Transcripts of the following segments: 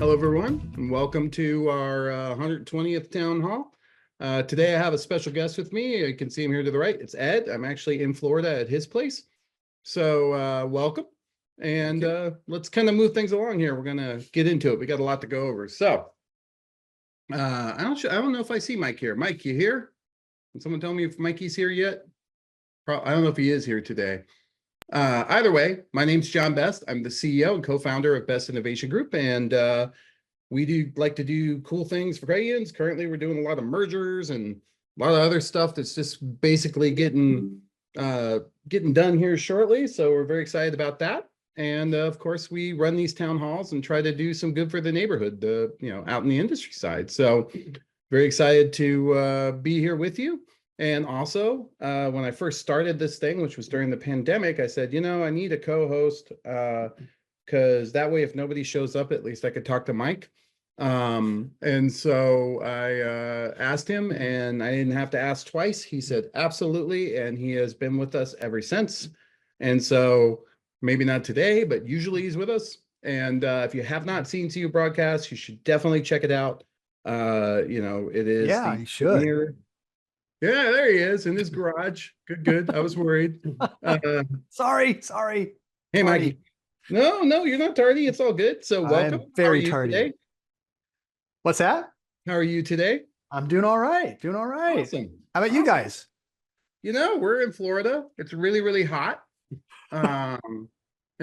Hello, everyone, and welcome to our 120th Town Hall. Today, I have a special guest with me. You can see him here to the right. It's Ed. I'm actually in Florida at his place. So welcome. And let's kind of move things along here. We're going to get into it. We got a lot to go over. So I don't know if I see Mike here. Mike, you here? Can someone tell me if Mikey's here yet? I don't know if he is here today. Either way, my name's John Best. I'm the CEO and co-founder of Best Innovation Group, and we do like to do cool things for Crayons. Currently, we're doing a lot of mergers and a lot of other stuff that's just basically getting done here shortly. So we're very excited about that. And of course, we run these town halls and try to do some good for the neighborhood, out in the industry side. So very excited to be here with you. And also, when I first started this thing, which was during the pandemic, I said, I need a co-host because that way, if nobody shows up, at least I could talk to Mike. And so I asked him, and I didn't have to ask twice. He said, absolutely. And he has been with us ever since. And so maybe not today, but usually he's with us. And if you have not seen CU Broadcast, you should definitely check it out. It is. Yeah, you should. Yeah, there he is in his garage. Good. I was worried. Sorry. Hey, Mikey. No, you're not tardy. It's all good. So welcome. I'm very tardy. Today? What's that? How are you today? I'm doing all right. Awesome. How about you guys? We're in Florida. It's really, really hot. And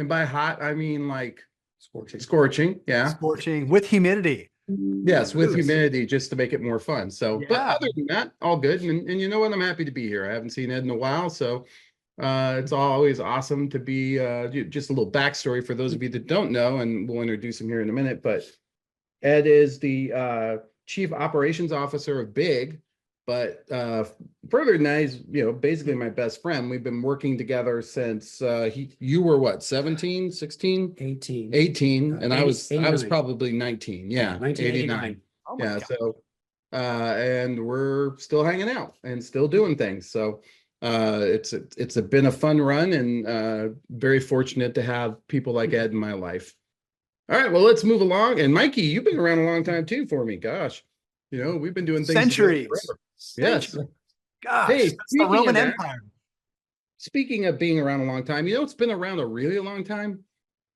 by hot, I mean like scorching. Yeah. Scorching with humidity. Yes, with humidity, just to make it more fun. So, But other than that, all good. And you know what? I'm happy to be here. I haven't seen Ed in a while, so it's always awesome to be. Just a little backstory for those of you that don't know, and we'll introduce him here in a minute. But Ed is the Chief Operations Officer of BIG. But further than that, he's basically my best friend. We've been working together since you were what, 17, 16? 18, and I was probably 19. Yeah, 1989. Oh my God. So and we're still hanging out and still doing things. So it's been a fun run, and very fortunate to have people like Ed in my life. All right, well, let's move along. And Mikey, you've been around a long time too for me. Gosh, we've been doing things centuries. Yes. Gosh, hey, the Roman Empire. Speaking of being around a long time, it's been around a really long time.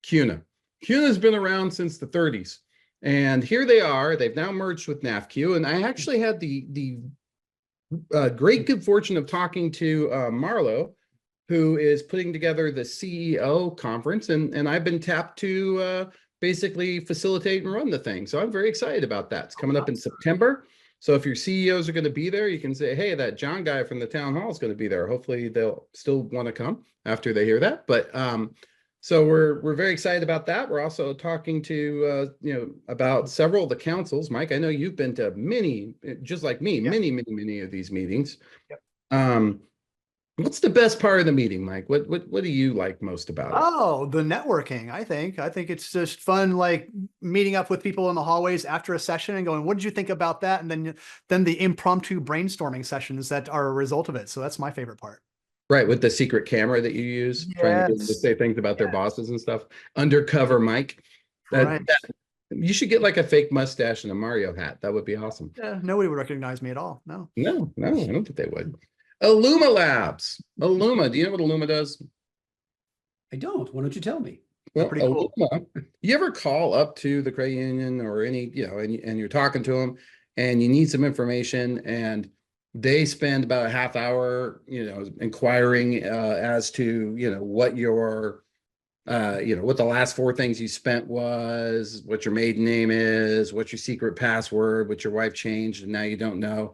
CUNA. CUNA's been around since the 30s. And here they are. They've now merged with NAFCU. And I actually had the great good fortune of talking to Marlo, who is putting together the CEO conference. And I've been tapped to basically facilitate and run the thing. So I'm very excited about that. It's coming up in September. So if your CEOs are going to be there, you can say, hey, that John guy from the town hall is going to be there. Hopefully they'll still want to come after they hear that. But so we're very excited about that. We're also talking to, about several of the councils. Mike, I know you've been to many, just like me, many of these meetings. Yep. What's the best part of the meeting, Mike? What do you like most about it? Oh, the networking. I think it's just fun, like meeting up with people in the hallways after a session and going, what did you think about that? And then the impromptu brainstorming sessions that are a result of it. So that's my favorite part. Right, with the secret camera that you use, trying to get them to say things about their bosses and stuff. Undercover Mike. You should get like a fake mustache and a Mario hat. That would be awesome. Yeah, nobody would recognize me at all. No, I don't think they would. Illuma Labs. Illuma. Do you know what Illuma does? I don't. Why don't you tell me? Well, pretty cool. Illuma, you ever call up to the credit union or any, and you're talking to them and you need some information, and they spend about a half hour, inquiring as to, what your, what the last 4 things you spent was, what your maiden name is, what your secret password, what your wife changed and now you don't know.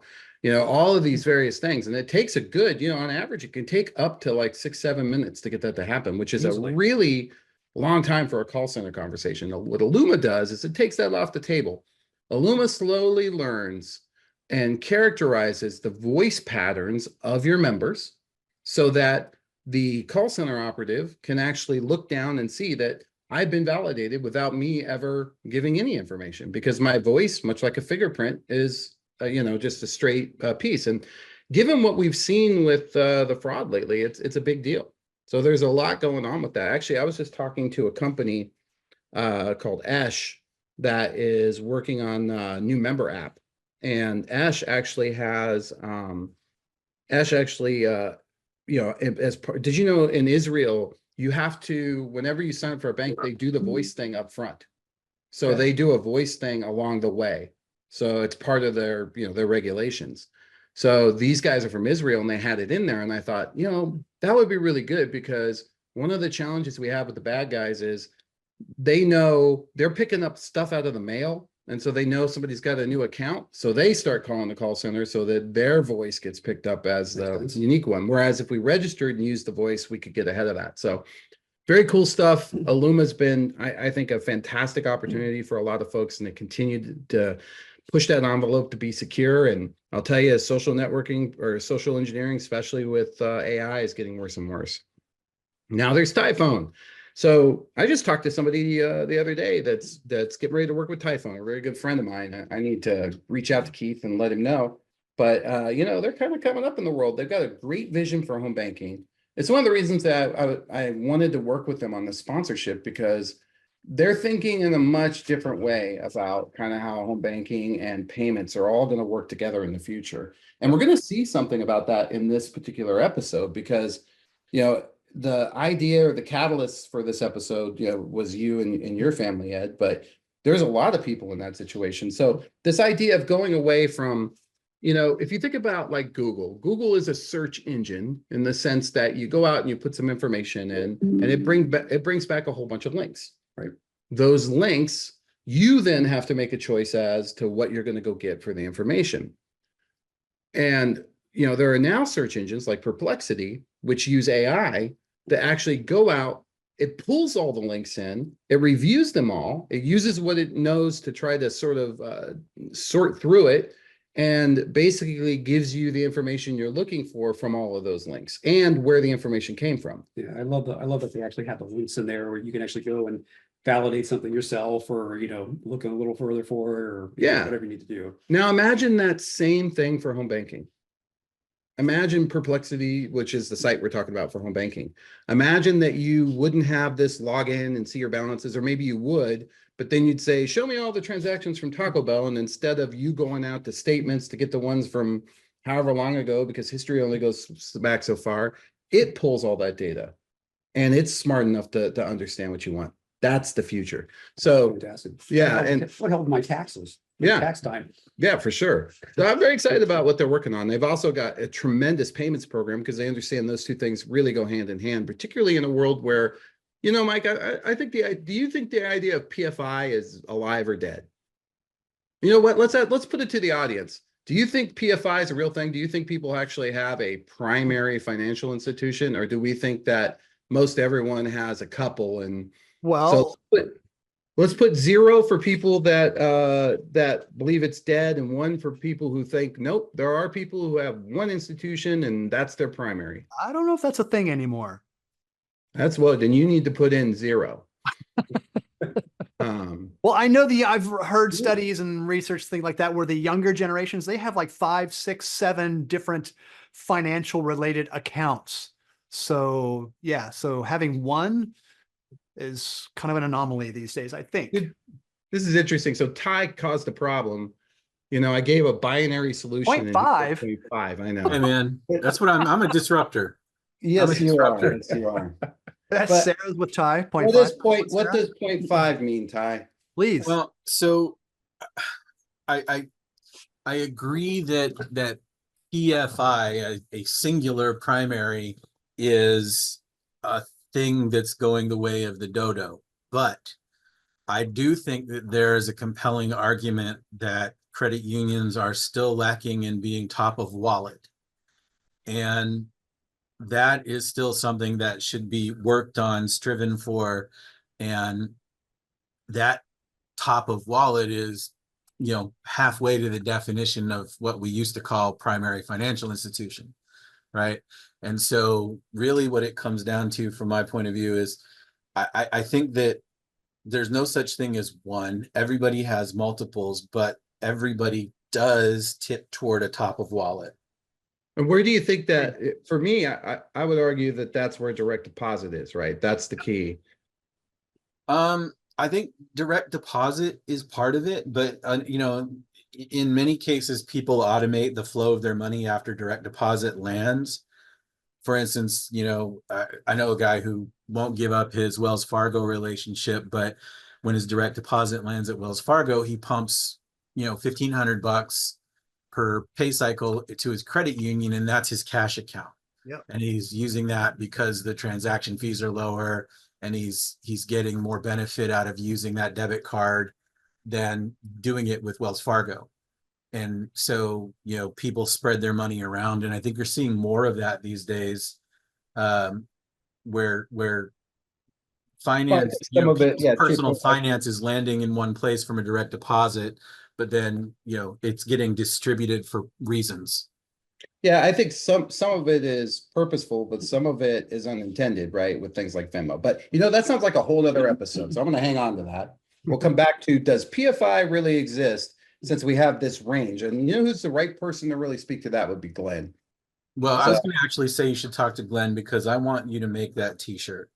All of these various things. And it takes a good, on average, it can take up to like 6-7 minutes to get that to happen, which is a really long time for a call center conversation. What Illuma does is it takes that off the table. Illuma slowly learns and characterizes the voice patterns of your members so that the call center operative can actually look down and see that I've been validated without me ever giving any information, because my voice, much like a fingerprint, is just a straight piece. And given what we've seen with the fraud lately, it's a big deal. So there's a lot going on with that. Actually, I was just talking to a company called Esh that is working on a new member app. And Ash actually has, did you know in Israel, you have to, whenever you sign up for a bank, they do the voice thing up front. So Okay. they do a voice thing along the way. So it's part of their, their regulations. So these guys are from Israel and they had it in there. And I thought, that would be really good, because one of the challenges we have with the bad guys is they know they're picking up stuff out of the mail. And so they know somebody's got a new account. So they start calling the call center so that their voice gets picked up as Makes the sense. unique one. Whereas if we registered and used the voice, we could get ahead of that. So very cool stuff. Illuma's been, I think, a fantastic opportunity for a lot of folks, and they continue to push that envelope to be secure. And I'll tell you, social networking or social engineering, especially with AI, is getting worse and worse. Now there's Typhone. So I just talked to somebody the other day that's getting ready to work with Typhone, a very good friend of mine. I need to reach out to Keith and let him know. But they're kind of coming up in the world. They've got a great vision for home banking. It's one of the reasons that I wanted to work with them on the sponsorship, because they're thinking in a much different way about kind of how home banking and payments are all going to work together in the future. And we're going to see something about that in this particular episode, because, the idea or the catalyst for this episode, was you and your family, Ed, but there's a lot of people in that situation. So this idea of going away from, if you think about like Google is a search engine in the sense that you go out and you put some information in and it brings back a whole bunch of links, right? Those links, you then have to make a choice as to what you're going to go get for the information. And, there are now search engines like Perplexity, which use AI to actually go out. It pulls all the links in, it reviews them all, it uses what it knows to try to sort of sort through it, and basically gives you the information you're looking for from all of those links and where the information came from. Yeah, I love that they actually have the links in there where you can actually go and validate something yourself, or look a little further for it, or whatever you need to do. Now imagine that same thing for home banking. Imagine Perplexity, which is the site we're talking about for home banking. Imagine that you wouldn't have this login and see your balances, or maybe you would, but then you'd say, show me all the transactions from Taco Bell. And instead of you going out to statements to get the ones from however long ago, because history only goes back so far, it pulls all that data and it's smart enough to understand what you want. That's the future. So Fantastic. yeah, What held my taxes? Yeah. Tax time. Yeah, for sure. So I'm very excited about what they're working on. They've also got a tremendous payments program, because they understand those two things really go hand in hand, particularly in a world where, Mike, I think do you think the idea of PFI is alive or dead? You know what? Let's put it to the audience. Do you think PFI is a real thing? Do you think people actually have a primary financial institution, or do we think that most everyone has a couple? And Well, so let's put 0 for people that believe it's dead, and 1 for people who think, nope, there are people who have one institution and that's their primary. I don't know if that's a thing anymore. That's what, then you need to put in 0. Well, I know I've heard studies and research things like that where the younger generations, they have like 5, 6, 7 different financial related accounts. So yeah, so having one is kind of an anomaly these days, I think. This is interesting. So Ty caused a problem. I gave a binary solution. 0.5. 0.5, I know. Hey man, that's what I'm a disruptor. Yes, you are. disruptor. Yes, you are. That's But Sarah's with Ty. What 0.5. does Sarah? 0.5 mean, Ty? Please. Well, so I agree that PFI, a singular primary, is a thing that's going the way of the dodo. But I do think that there is a compelling argument that credit unions are still lacking in being top of wallet. And that is still something that should be worked on, striven for, and that top of wallet is, halfway to the definition of what we used to call primary financial institution, right? And so really what it comes down to, from my point of view, is I think that there's no such thing as one. Everybody has multiples, but everybody does tip toward a top of wallet. And where do you think that, for me, I would argue that that's where direct deposit is, right? That's the key. I think direct deposit is part of it, but in many cases, people automate the flow of their money after direct deposit lands. For instance, I know a guy who won't give up his Wells Fargo relationship, but when his direct deposit lands at Wells Fargo, he pumps, $1,500 per pay cycle to his credit union, and that's his cash account. Yep. And he's using that because the transaction fees are lower, and he's getting more benefit out of using that debit card than doing it with Wells Fargo. And so, people spread their money around, and I think you're seeing more of that these days, where finance, some of it, people's yeah, personal people- finance is landing in one place from a direct deposit, but then, it's getting distributed for reasons. Yeah, I think some of it is purposeful, but some of it is unintended, right? With things like Venmo. But that sounds like a whole other episode. So I'm going to hang on to that. We'll come back to, does PFI really exist, since we have this range? And who's the right person to really speak to that would be Glenn. Well, I was going to actually say you should talk to Glenn, because I want you to make that t-shirt.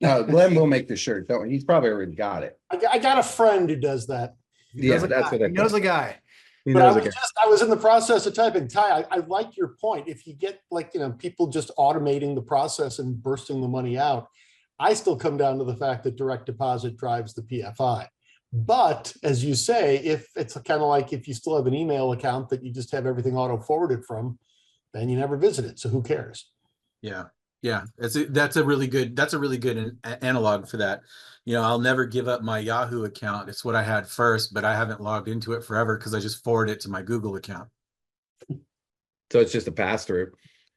No, Glenn will make the shirt. Don't he's probably already got it. I got a friend who does that. He knows a that's guy. what I He knows thought. a guy. He But I knows was a guy. I was in the process of typing. Ty, I like your point. If you get people just automating the process and bursting the money out, I still come down to the fact that direct deposit drives the PFI. But as you say, if it's kind of like if you still have an email account that you just have everything auto forwarded from, then you never visit it. So who cares? Yeah. That's a really good analog for that. I'll never give up my Yahoo account. It's what I had first, but I haven't logged into it forever because I just forward it to my Google account. So it's just a pass through.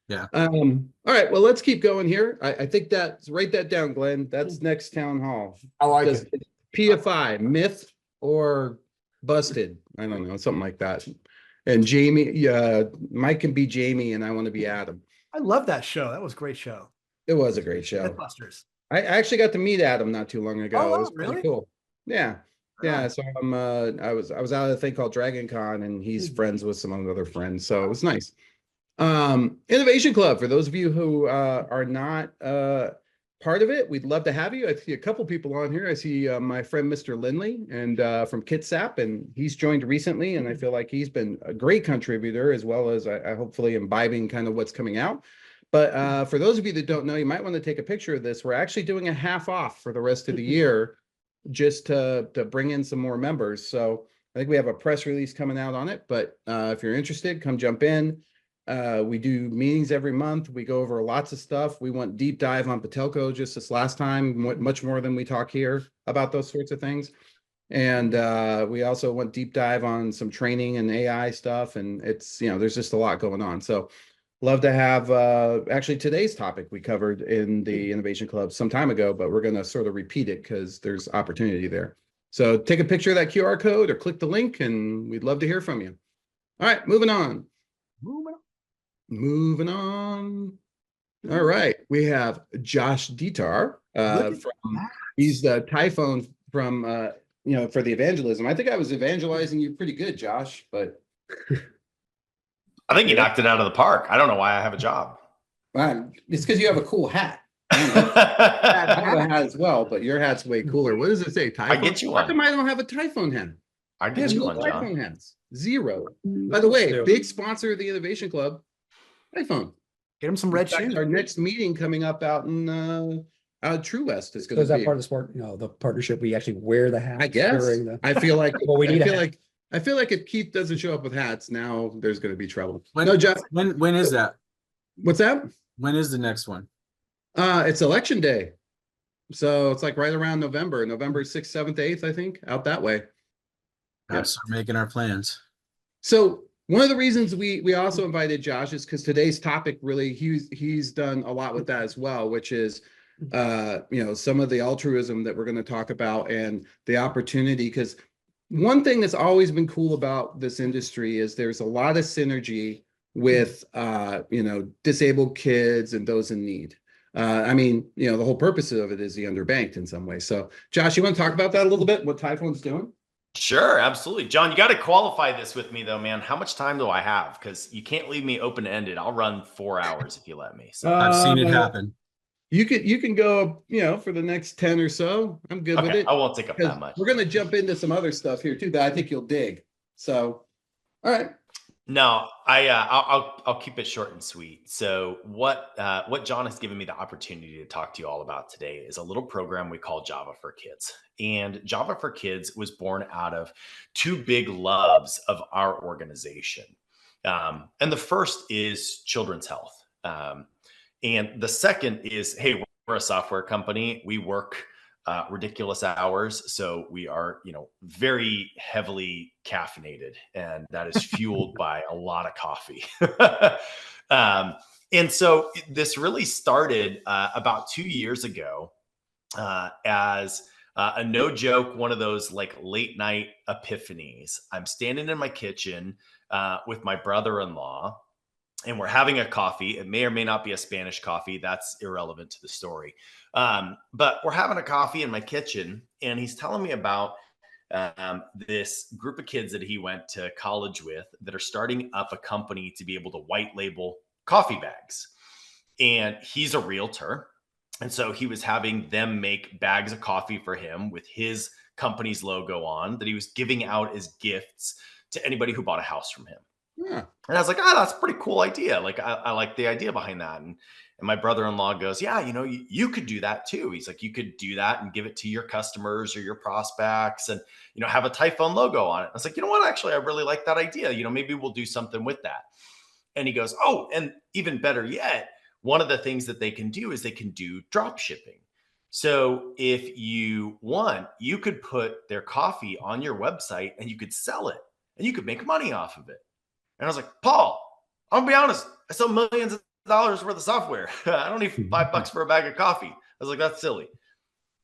Yeah. All right. Well, let's keep going here. I think write that down, Glenn. That's next town hall. I like Does it. PFI myth or busted? I don't know, something like that. And Jamie, Mike can be Jamie, and I want to be Adam. I love that show. That was a great show. It was a great show. Mythbusters. I actually got to meet Adam not too long ago. Oh, It was pretty really? cool. Yeah. Yeah. So I was out at a thing called Dragon Con, and he's friends with some other friends. So it was nice. Innovation Club, for those of you who are not part of it, we'd love to have you. I see a couple people on here. I see my friend Mr. Lindley and from Kitsap, and he's joined recently, and I feel like he's been a great contributor, as well as I hopefully imbibing kind of what's coming out. But for those of you that don't know, you might want to take a picture of this. We're actually doing a half off for the rest of the year, just to bring in some more members. So I think we have a press release coming out on it, but if you're interested, come jump in. We do meetings every month. We go over lots of stuff. We went deep dive on Patelco just this last time, much more than we talk here about those sorts of things. And we also went deep dive on some training and AI stuff. And it's, there's just a lot going on. So love to have, actually today's topic we covered in the Innovation Club some time ago, but we're going to sort of repeat it because there's opportunity there. So take a picture of that QR code or click the link, and we'd love to hear from you. All right, moving on. Moving on. All right, we have Josh Dietar. He's the Typhone from for the evangelism. I think I was evangelizing you pretty good, Josh, but I think you knocked it out of the park. I don't know why I have a job. It's because you have a cool hat. I have a hat as well, but your hat's way cooler. What does it say? Typhone? I get you How one. come I don't have a Typhone hat? I I have get you no one, John. Typhone hats. Zero. By the way, big sponsor of the Innovation Club, Typhone. Get him some red In fact, shoes. our next meeting coming up out in True West is So going is to that be. part of the sport? The partnership, we actually wear the hat. I guess. during the. I feel like Well, we need I a feel hat. like I feel like if Keith doesn't show up with hats, now there's going to be trouble. When, No, Jeff. when is that? What's that? When is the next one? It's election day, so it's like right around November 6th, 7th, 8th, I think, out that way. Perhaps start making our plans. So one of the reasons we also invited Josh is because today's topic really he's done a lot with that as well, which is some of the altruism that we're going to talk about and the opportunity. Because one thing that's always been cool about this industry is there's a lot of synergy with disabled kids and those in need. The whole purpose of it is the underbanked in some way. So Josh, you want to talk about that a little bit, what Typhone's doing? Sure, absolutely. John, you got to qualify this with me, though, man. How much time do I have? Because you can't leave me open-ended. I'll run 4 hours if you let me. So I've seen it happen. You can go, for the next 10 or so. I'm good with Okay, it. I won't take up 'Cause that much. we're gonna jump into some other stuff here too that I think you'll dig. So, all right. No, I'll keep it short and sweet. So what John has given me the opportunity to talk to you all about today is a little program we call Java for Kids. And Java for Kids was born out of two big loves of our organization. And the first is children's health. And the second is, hey, we're a software company. We work ridiculous hours. So we are, very heavily caffeinated, and that is fueled by a lot of coffee. And so this really started about 2 years ago as a no joke, one of those like late night epiphanies. I'm standing in my kitchen with my brother-in-law, and we're having a coffee. It may or may not be a Spanish coffee. That's irrelevant to the story. But we're having a coffee in my kitchen, and he's telling me about this group of kids that he went to college with that are starting up a company to be able to white label coffee bags. And he's a realtor. And so he was having them make bags of coffee for him with his company's logo on that he was giving out as gifts to anybody who bought a house from him. Yeah. And I was like, that's a pretty cool idea. Like, I like the idea behind that. And my brother-in-law goes, yeah, you could do that too. He's like, you could do that and give it to your customers or your prospects and, have a Typhone logo on it. I was like, you know what? Actually, I really like that idea. Maybe we'll do something with that. And he goes, oh, and even better yet, one of the things that they can do is they can do drop shipping. So if you want, you could put their coffee on your website and you could sell it and you could make money off of it. And I was like, Paul, I'm gonna be honest, I sell millions of dollars worth of software. I don't need $5 for a bag of coffee. I was like, that's silly.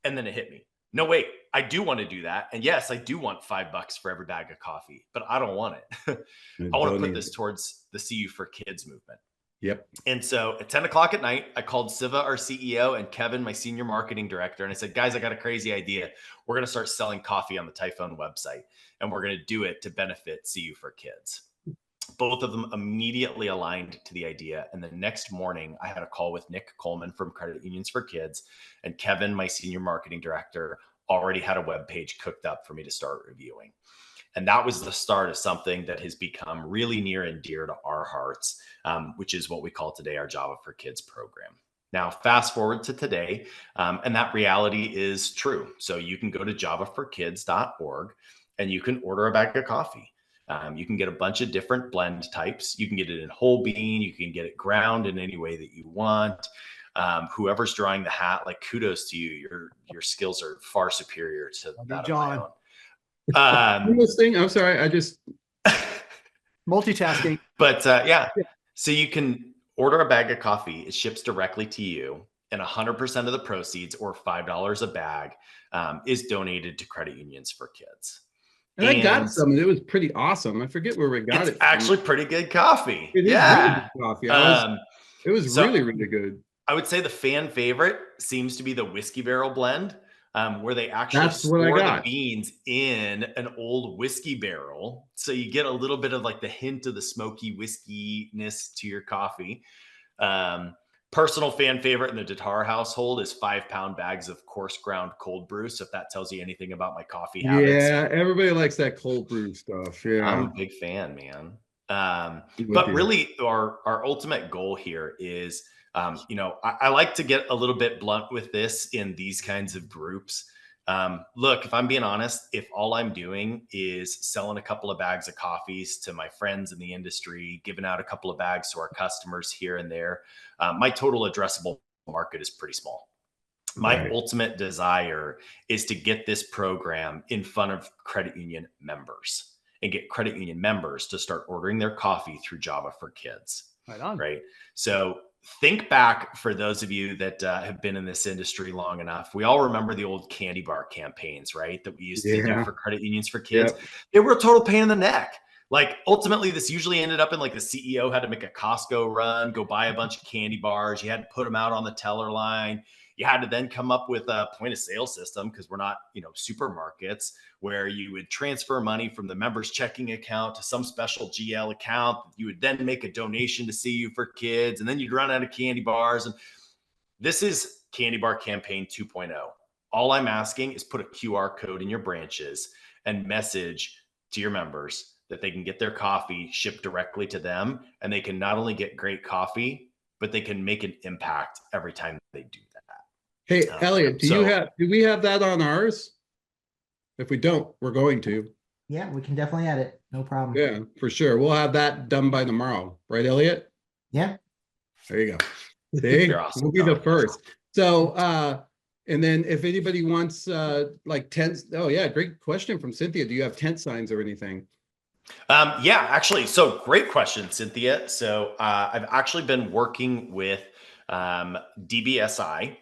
And then it hit me. No, wait, I do want to do that. And yes, I do want $5 for every bag of coffee, but I don't want it. I want to put this towards the CU for Kids movement. Yep. And so at 10 o'clock at night, I called Siva, our CEO, and Kevin, my senior marketing director. And I said, guys, I got a crazy idea. We're going to start selling coffee on the Typhone website, and we're going to do it to benefit CU for Kids. Both of them immediately aligned to the idea. And the next morning, I had a call with Nick Coleman from Credit Unions for Kids, and Kevin, my senior marketing director, already had a web page cooked up for me to start reviewing. And that was the start of something that has become really near and dear to our hearts, which is what we call today our Java for Kids program. Now, fast forward to today, and that reality is true. So you can go to javaforkids.org and you can order a bag of coffee. You can get a bunch of different blend types. You can get it in whole bean. You can get it ground in any way that you want. Whoever's drawing the hat, like, kudos to you. Your skills are far superior to that John. of my own. This thing, I'm sorry, I just Multitasking. But yeah, so you can order a bag of coffee. It ships directly to you, and 100% of the proceeds, or $5 a bag, is donated to Credit Unions for Kids. and I got some, and it was pretty awesome. I forget where we got It's it from. actually pretty good coffee. It is Yeah. really good coffee. It was so- really, really good. I would say the fan favorite seems to be the whiskey barrel blend, where they actually That's what I store the got. beans in an old whiskey barrel. So you get a little bit of like the hint of the smoky whiskey-ness to your coffee. Personal fan favorite in the Datar household is 5-pound bags of coarse ground cold brew. So if that tells you anything about my coffee habits. Yeah, everybody likes that cold brew stuff. Yeah. I'm a big fan, man. with But you. really, our ultimate goal here is, I like to get a little bit blunt with this in these kinds of groups. Look, if I'm being honest, if all I'm doing is selling a couple of bags of coffees to my friends in the industry, giving out a couple of bags to our customers here and there, my total addressable market is pretty small. My Right. ultimate desire is to get this program in front of credit union members and get credit union members to start ordering their coffee through Java for Kids. Right on. Right. So think back, for those of you that have been in this industry long enough. We all remember the old candy bar campaigns, right? That we used to do Yeah. for Credit Unions for Kids. Yep. They were a total pain in the neck. Like, ultimately, this usually ended up in like the CEO had to make a Costco run, go buy a bunch of candy bars. You had to put them out on the teller line. You had to then come up with a point of sale system, because we're not, supermarkets, where you would transfer money from the member's checking account to some special GL account. You would then make a donation to CU for Kids, and then you'd run out of candy bars. And This is Candy Bar Campaign 2.0. All I'm asking is put a QR code in your branches and message to your members that they can get their coffee shipped directly to them. And they can not only get great coffee, but they can make an impact every time they do that. Hey, Elliot, do we have that on ours? If we don't, we're going to. Yeah, we can definitely add it. No problem. Yeah, for sure. We'll have that done by tomorrow, right, Elliot? Yeah. There you go. See, You're awesome, we'll be the Tom. first. So, and then if anybody wants, like tents, oh yeah, great question from Cynthia. Do you have tent signs or anything? Yeah, actually. So great question, Cynthia. So I've actually been working with DBSI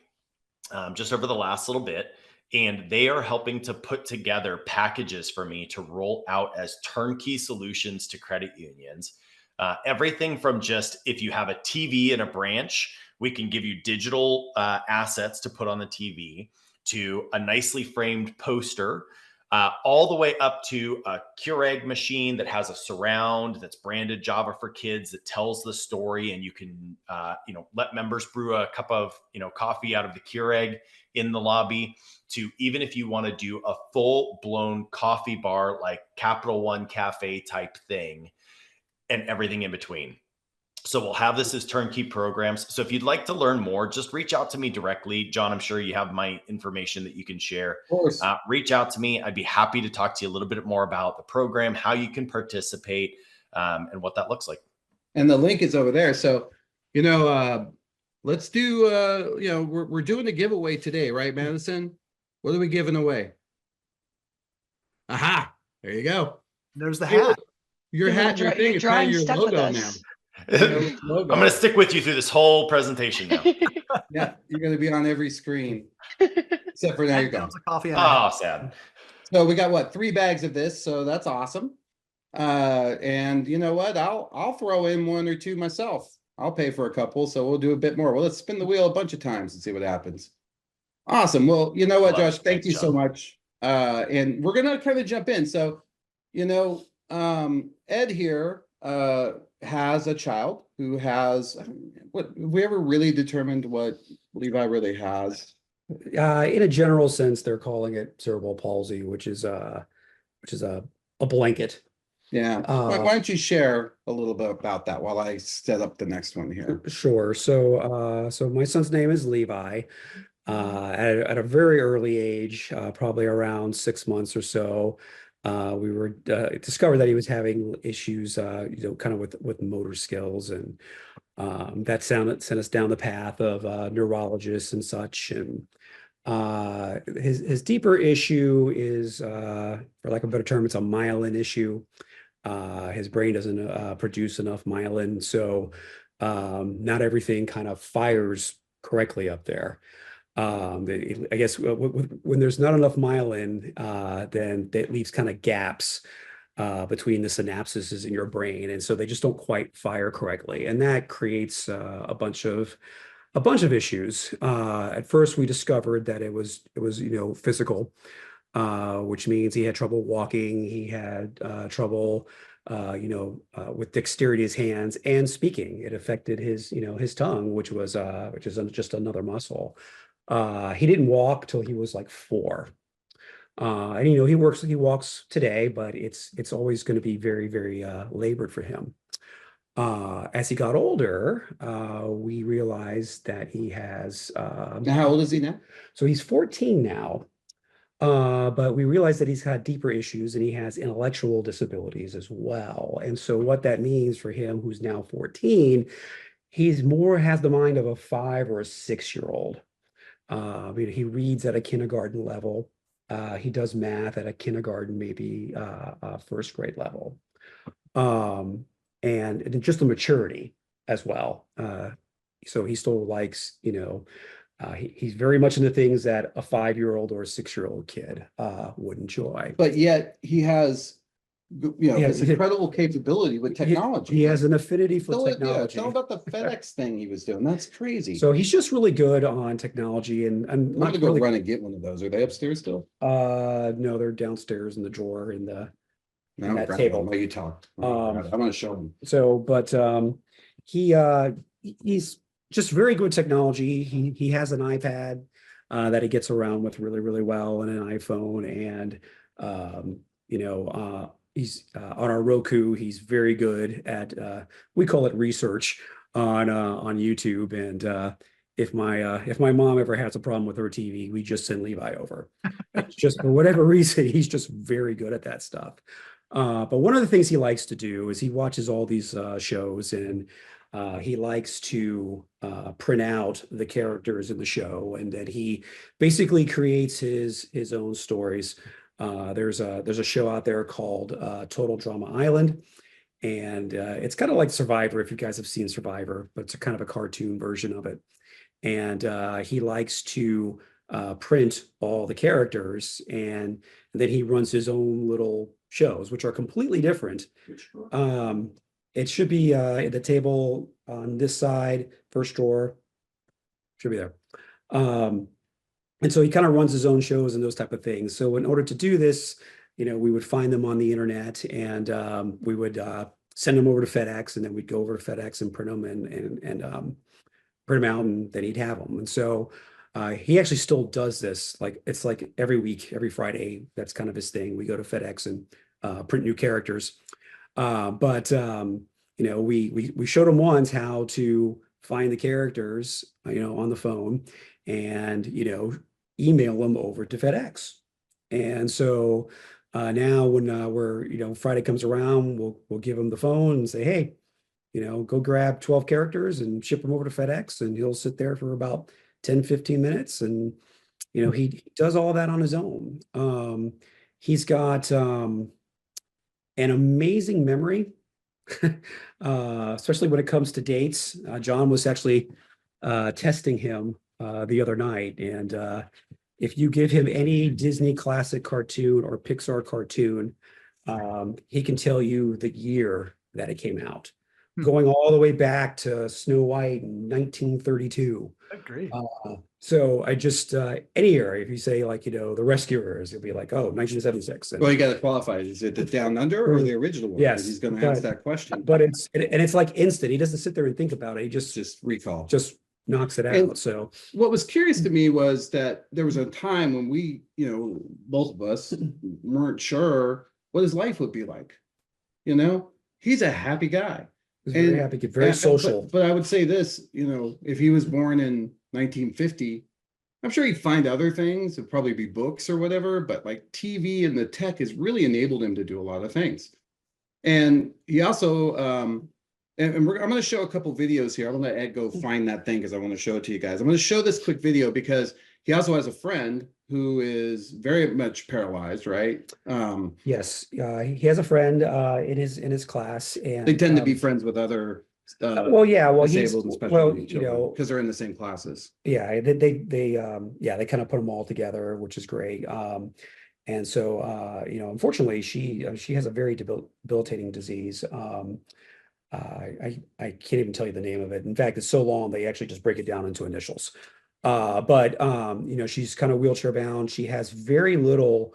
just over the last little bit, and they are helping to put together packages for me to roll out as turnkey solutions to credit unions. Everything from just if you have a TV in a branch, we can give you digital assets to put on the TV, to a nicely framed poster, all the way up to a Keurig machine that has a surround that's branded Java for Kids that tells the story, and you can let members brew a cup of coffee out of the Keurig in the lobby, to even if you want to do a full-blown coffee bar like Capital One Cafe type thing, and everything in between. So we'll have this as turnkey programs. So if you'd like to learn more, just reach out to me directly. John, I'm sure you have my information that you can share. Of course. Reach out to me. I'd be happy to talk to you a little bit more about the program, how you can participate, and what that looks like. And the link is over there. So, let's do, we're doing a giveaway today, right, Madison? What are we giving away? Aha, there you go. There's the hat. Your hat, your thing is kind of your logo now. I'm going to stick with you through this whole presentation now. Yeah, you're going to be on every screen. Except for now you're gone. Coffee and Oh, sad. So we got what, 3 bags of this, so that's awesome. And you know what? I'll throw in 1 or 2 myself. I'll pay for a couple, so we'll do a bit more. Well, let's spin the wheel a bunch of times and see what happens. Awesome. Well, you know what, Josh? Thank you so much. And we're gonna kind of jump in. So, Ed here has a child who has what? Have we ever really determined what Levi really has? In a general sense, they're calling it cerebral palsy, which is a blanket. Yeah. Why don't you share a little bit about that while I set up the next one here? Sure. So my son's name is Levi. At a very early age, probably around 6 months or so, we were discovered that he was having issues, kind of with motor skills, and that sent us down the path of neurologists and such. And his deeper issue is, for lack of a better term, it's a myelin issue. His brain doesn't produce enough myelin, so not everything kind of fires correctly up there. I guess when there's not enough myelin, then that leaves kind of gaps between the synapses in your brain, and so they just don't quite fire correctly, and that creates a bunch of issues. At first, we discovered that it was physical, which means he had trouble walking, he had trouble with dexterity of his hands and speaking. It affected his tongue, which is just another muscle. He didn't walk till he was like 4. And he walks today, but it's always going to be very, very labored for him. As he got older, we realized that he has Now, how old is he now? so he's 14 now. But we realized that he's had deeper issues and he has intellectual disabilities as well. And so what that means for him, who's now 14, has the mind of a 5 or a 6-year-old. He reads at a kindergarten level. He does math at a kindergarten, maybe first grade level. And just the maturity as well. So he still likes, he's very much into things that a 5-year-old or a 6-year-old kid would enjoy. But yet he has, this incredible capability with technology. He has an affinity for Tell technology. Tell about the FedEx thing he was doing. That's crazy. So he's just really good on technology, and I'm not gonna go really. run and get one of those. Are they upstairs still? No, they're downstairs in the drawer in the. No, that grab table. them while you talk. I want to show them. So, but he's just very good technology. He has an iPad that he gets around with really, really well, and an iPhone, and he's on our Roku. He's very good at we call it research on YouTube. And if my mom ever has a problem with her TV, we just send Levi over. It's just for whatever reason, he's just very good at that stuff. But one of the things he likes to do is he watches all these shows, and he likes to print out the characters in the show, and then he basically creates his own stories. There's a show out there called Total Drama Island, and it's kind of like Survivor, if you guys have seen Survivor, but it's a kind of a cartoon version of it. And he likes to print all the characters, and then he runs his own little shows, which are completely different. It should be at the table on this side, first drawer, should be there. And so he kind of runs his own shows and those type of things. So in order to do this, we would find them on the internet, and we would send them over to FedEx, and then we'd go over to FedEx and print them and print them out, and then he'd have them. And so he actually still does this. It's like every week, every Friday, that's kind of his thing. We go to FedEx and print new characters. But we showed him once how to find the characters, on the phone, and email them over to FedEx. And so now when Friday comes around, we'll give him the phone and say, hey, go grab 12 characters and ship them over to FedEx, and he'll sit there for about 10-15 minutes, and he does all that on his own. He's got an amazing memory, especially when it comes to dates. John was actually testing him the other night, and if you give him any Disney classic cartoon or Pixar cartoon, he can tell you the year that it came out, going all the way back to Snow White in 1932. Great. So I just any area, if you say the Rescuers, you'll be like, oh, 1976. Well, you got to qualify. Is it the Down Under or the original one? Yes, He's going to ask that question. But it's like instant. He doesn't sit there and think about it. He just recall. Just knocks it out. And so what was curious to me was that there was a time when we, both of us weren't sure what his life would be like. He's a happy guy. He's very happy, very social. But I would say this, if he was born in 1950, I'm sure he'd find other things. It'd probably be books or whatever, but like TV and the tech has really enabled him to do a lot of things. And he also, I'm going to show a couple videos here. I'm going to let Ed go find that thing because I want to show it to you guys. I'm going to show this quick video because he also has a friend who is very much paralyzed, right? Yes, he has a friend in his class, and they tend to be friends with other disabled and special needs children because they're in the same classes. Yeah, they kind of put them all together, which is great. And so unfortunately, she has a very debilitating disease. I can't even tell you the name of it. In fact, it's so long they actually just break it down into initials. But she's kind of wheelchair bound. She has very little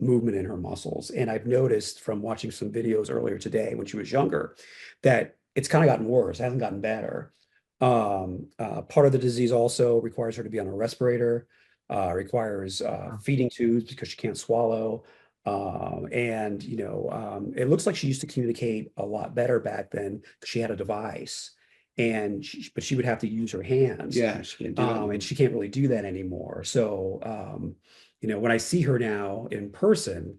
movement in her muscles. And I've noticed from watching some videos earlier today when she was younger that it's kind of gotten worse. It hasn't gotten better. Part of the disease also requires her to be on a respirator, requires feeding tubes because she can't swallow. It looks like she used to communicate a lot better back then because she had a device. But she would have to use her hands. Yeah, she can't do that. And she can't really do that anymore. So, when I see her now in person,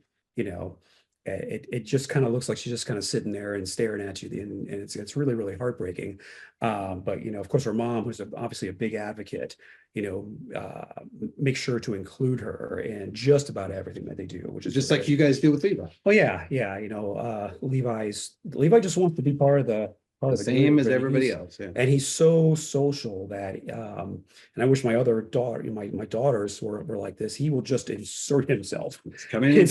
it just kind of looks like she's just kind of sitting there and staring at you, and it's really, really heartbreaking. But of course, her mom, who's obviously a big advocate, make sure to include her in just about everything that they do, which is just like you guys do with Levi. Oh yeah, Levi just wants to be part of the same as everybody else, yeah. And he's so social that and I wish my other daughter, my daughters were like this. He will just insert himself into any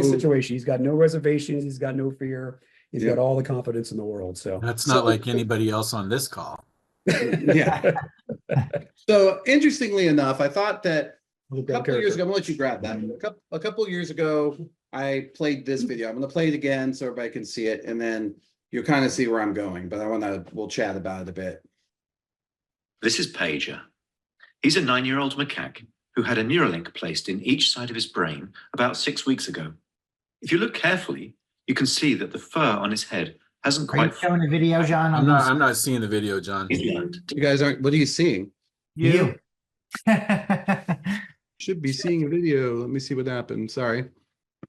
situation. He's got no reservations, he's got no fear, he's got all the confidence in the world. So that's not like anybody else on this call. Yeah. So interestingly enough, I thought that a couple of years ago, I'm gonna let you grab that. A couple of years ago, I played this video. I'm gonna play it again so everybody can see it, and then you'll kind of see where I'm going, but we'll chat about it a bit. This is Pager. He's a 9-year-old macaque who had a Neuralink placed in each side of his brain about 6 weeks ago. If you look carefully, you can see that the fur on his head hasn't Are you quite. showing the video, John? I'm not seeing the video, John. You guys aren't, what are you seeing? You. Should be seeing a video. Let me see what happened. Sorry.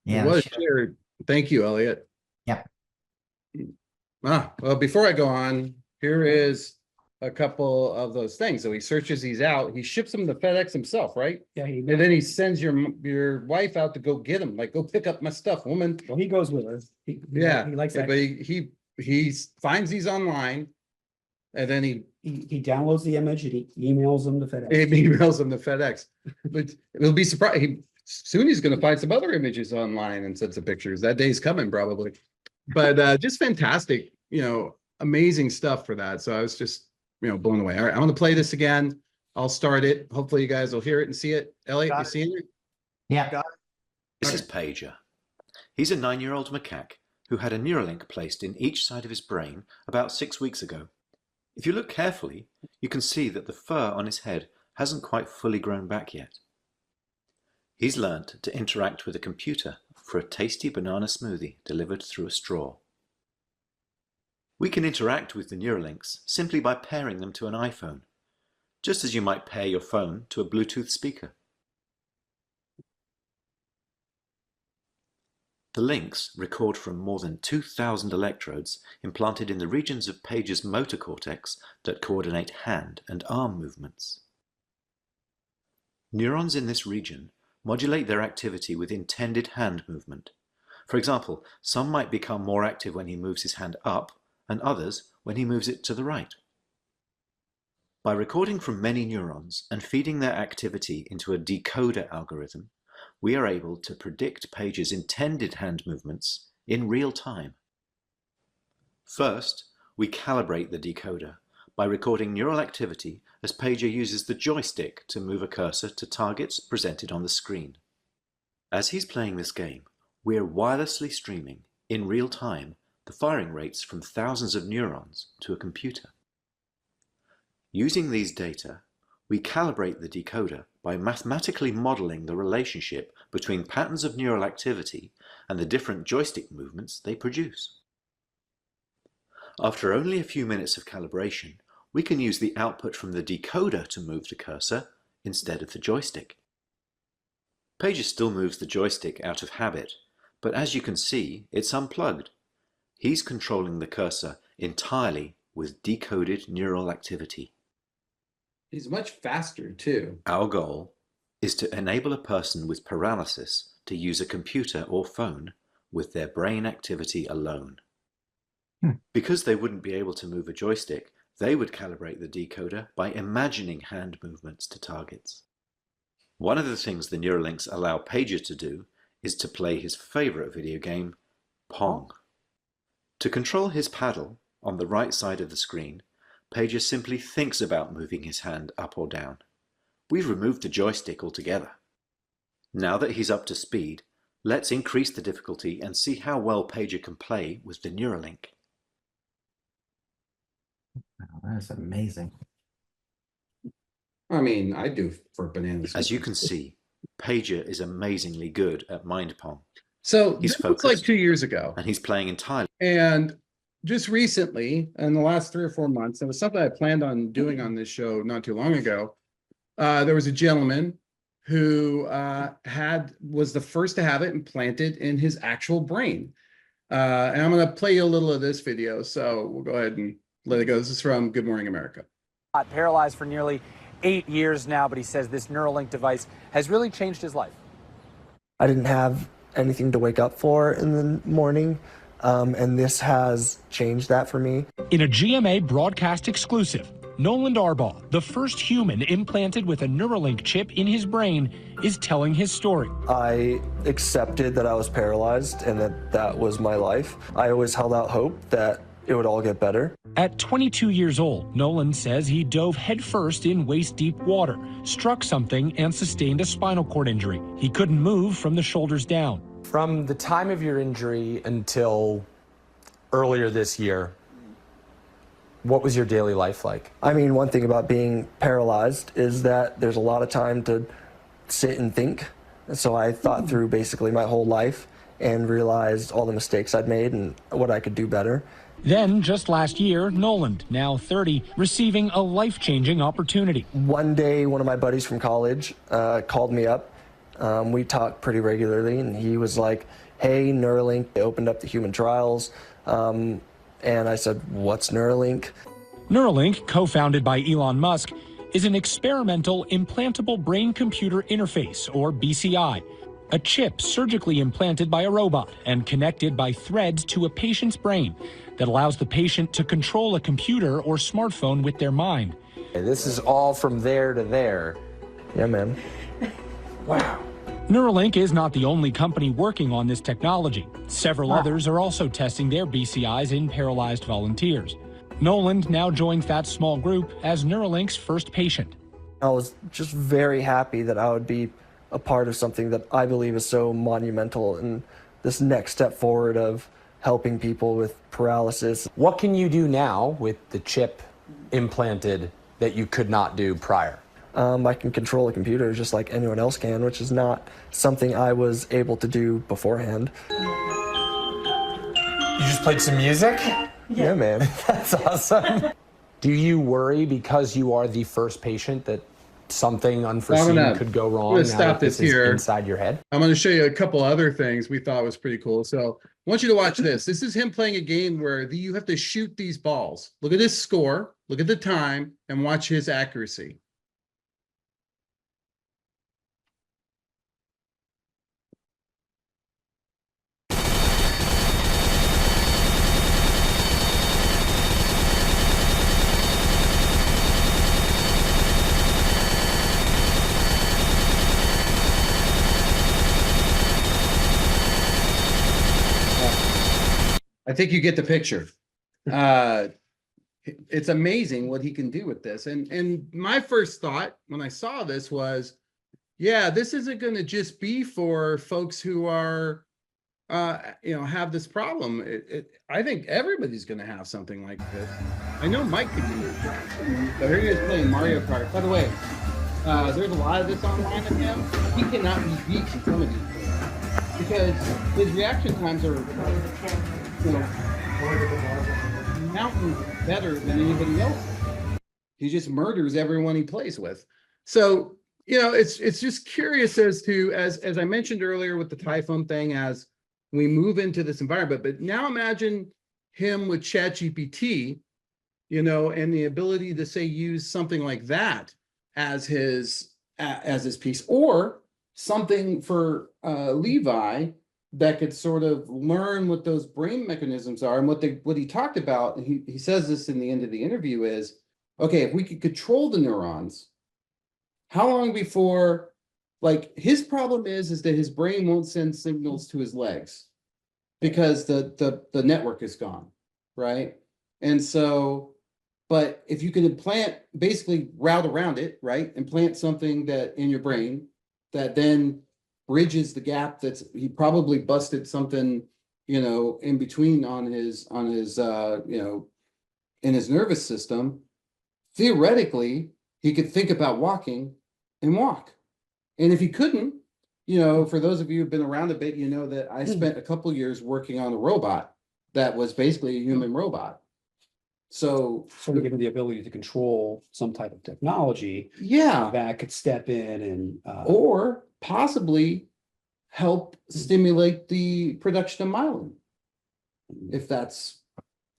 Yeah. It was shit. shared. Thank you, Elliot. Yep. Well, before I go on, here is a couple of those things. So he searches these out. He ships them to FedEx himself, right? Yeah, And then he sends your wife out to go get them. Like, go pick up my stuff, woman. well, he goes with her. Yeah. He likes Yeah, that. but he finds these online, and then he He downloads the image and he emails them to FedEx. emails them to FedEx. But it'll be surprised. Soon he's going to find some other images online and send some pictures. That day's coming probably. But just fantastic, amazing stuff for that. So I was just, blown away. All right, I want to play this again. I'll start it. Hopefully you guys will hear it and see it. Elliot, Got you it. seeing it? Yeah. This is Pager. He's a 9-year-old macaque who had a Neuralink placed in each side of his brain about 6 weeks ago. If you look carefully, you can see that the fur on his head hasn't quite fully grown back yet. He's learned to interact with a computer for a tasty banana smoothie delivered through a straw. We can interact with the Neuralinks simply by pairing them to an iPhone, just as you might pair your phone to a Bluetooth speaker. The links record from more than 2,000 electrodes implanted in the regions of Pager's motor cortex that coordinate hand and arm movements. Neurons in this region modulate their activity with intended hand movement. For example, some might become more active when he moves his hand up, and others when he moves it to the right. By recording from many neurons and feeding their activity into a decoder algorithm, we are able to predict Pager's intended hand movements in real time. First, we calibrate the decoder by recording neural activity as Pager uses the joystick to move a cursor to targets presented on the screen. As he's playing this game, we're wirelessly streaming, in real time, the firing rates from thousands of neurons to a computer. Using these data, we calibrate the decoder by mathematically modeling the relationship between patterns of neural activity and the different joystick movements they produce. After only a few minutes of calibration, we can use the output from the decoder to move the cursor instead of the joystick. Pager still moves the joystick out of habit, but as you can see, it's unplugged. He's controlling the cursor entirely with decoded neural activity. He's much faster too. Our goal is to enable a person with paralysis to use a computer or phone with their brain activity alone. Because they wouldn't be able to move a joystick, they would calibrate the decoder by imagining hand movements to targets. One of the things the Neuralinks allow Pager to do is to play his favorite video game, Pong. To control his paddle on the right side of the screen, Pager simply thinks about moving his hand up or down. We've removed the joystick altogether. Now that he's up to speed, let's increase the difficulty and see how well Pager can play with the Neuralink. Wow, that's amazing. I mean, I do for bananas. As you can see, Pager is amazingly good at Mind Pong. So He's this was like focused. 2 years ago. And he's playing entirely. And just recently, in the last 3 or 4 months, it was something I planned on doing on this show not too long ago. There was a gentleman who was the first to have it implanted in his actual brain. And I'm going to play you a little of this video. So we'll go ahead and let it go. This is from Good Morning America. Paralyzed for nearly 8 years now, but he says this Neuralink device has really changed his life. I didn't have anything to wake up for in the morning, and this has changed that for me. In a GMA broadcast exclusive, Nolan Darbaugh, the first human implanted with a Neuralink chip in his brain, is telling his story. I accepted that I was paralyzed and that was my life. I always held out hope that it would all get better. At 22 years old, Nolan says he dove headfirst in waist-deep water, struck something, and sustained a spinal cord injury. He couldn't move from the shoulders down. From the time of your injury until earlier this year, What was your daily life like? I mean, one thing about being paralyzed is that there's a lot of time to sit and think. And so I thought through basically my whole life and realized all the mistakes I'd made and what I could do better. Then, just last year, Noland, now 30, receiving a life-changing opportunity. One day, one of my buddies from college called me up. We talked pretty regularly, and he was like, hey, Neuralink, they opened up the human trials. And I said, what's Neuralink? Neuralink, co-founded by Elon Musk, is an experimental implantable brain-computer interface, or BCI, a chip surgically implanted by a robot and connected by threads to a patient's brain that allows the patient to control a computer or smartphone with their mind. This is all from there to there. Yeah, man. Wow. Neuralink is not the only company working on this technology. Several others are also testing their BCIs in paralyzed volunteers. Noland now joins that small group as Neuralink's first patient. I was just very happy that I would be a part of something that I believe is so monumental and this next step forward of helping people with paralysis. What can you do now with the chip implanted that you could not do prior? I can control a computer just like anyone else can, which is not something I was able to do beforehand. You just played some music? Yeah, man. That's awesome. Do you worry because you are the first patient that something unforeseen could go wrong? I'm gonna stop this here. Inside your head. I'm going to show you a couple other things we thought was pretty cool. So I want you to watch this. This is him playing a game where you have to shoot these balls. Look at his score, look at the time, and watch his accuracy. I think you get the picture. It's amazing what he can do with this. And my first thought when I saw this was, yeah, this isn't going to just be for folks who are, have this problem. I think everybody's going to have something like this. I know Mike could do it. So here he is playing Mario Kart. By the way, there's a lot of this online of him. He cannot be beat in some of these things because his reaction times are, mountains better than anybody else. He just murders everyone he plays with. So, it's just curious as to, as I mentioned earlier with the Typhoon thing, as we move into this environment, but now imagine him with ChatGPT, and the ability to say, use something like that as his piece, or something for Levi that could sort of learn what those brain mechanisms are. And what he talked about, and he says this in the end of the interview, is, okay, if we could control the neurons, how long before, like, his problem is that his brain won't send signals to his legs because the network is gone, right? And so, but if you can implant, basically route around it, right? Implant something that in your brain that then bridges the gap he probably busted something, in between on his in his nervous system. Theoretically, he could think about walking and walk. And if he couldn't, for those of you who've been around a bit, that I spent a couple years working on a robot that was basically a human robot. So given the ability to control some type of technology, yeah, that could step in and or possibly help stimulate the production of myelin. If that's,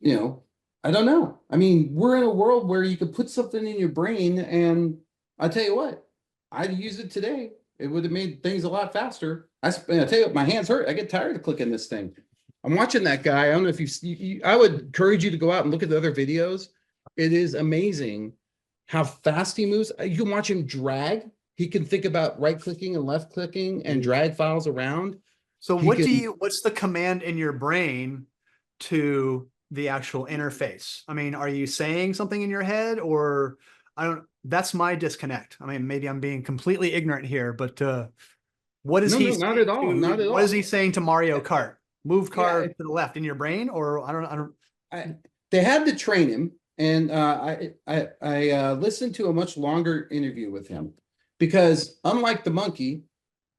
I don't know. I mean, we're in a world where you could put something in your brain, and I tell you what, I'd use it today. It would have made things a lot faster. I tell you what, my hands hurt. I get tired of clicking this thing. I'm watching that guy. I don't know if I would encourage you to go out and look at the other videos. It is amazing how fast he moves. You can watch him drag. He can think about right clicking and left clicking and drag files around. So what's the command in your brain to the actual interface? I mean, are you saying something in your head, or that's my disconnect. I mean, maybe I'm being completely ignorant here, but what is he? Not at all. Not at all. What is he saying to Mario Kart? Move car to the left in your brain, or I don't. They had to train him And I listened to a much longer interview with him because unlike the monkey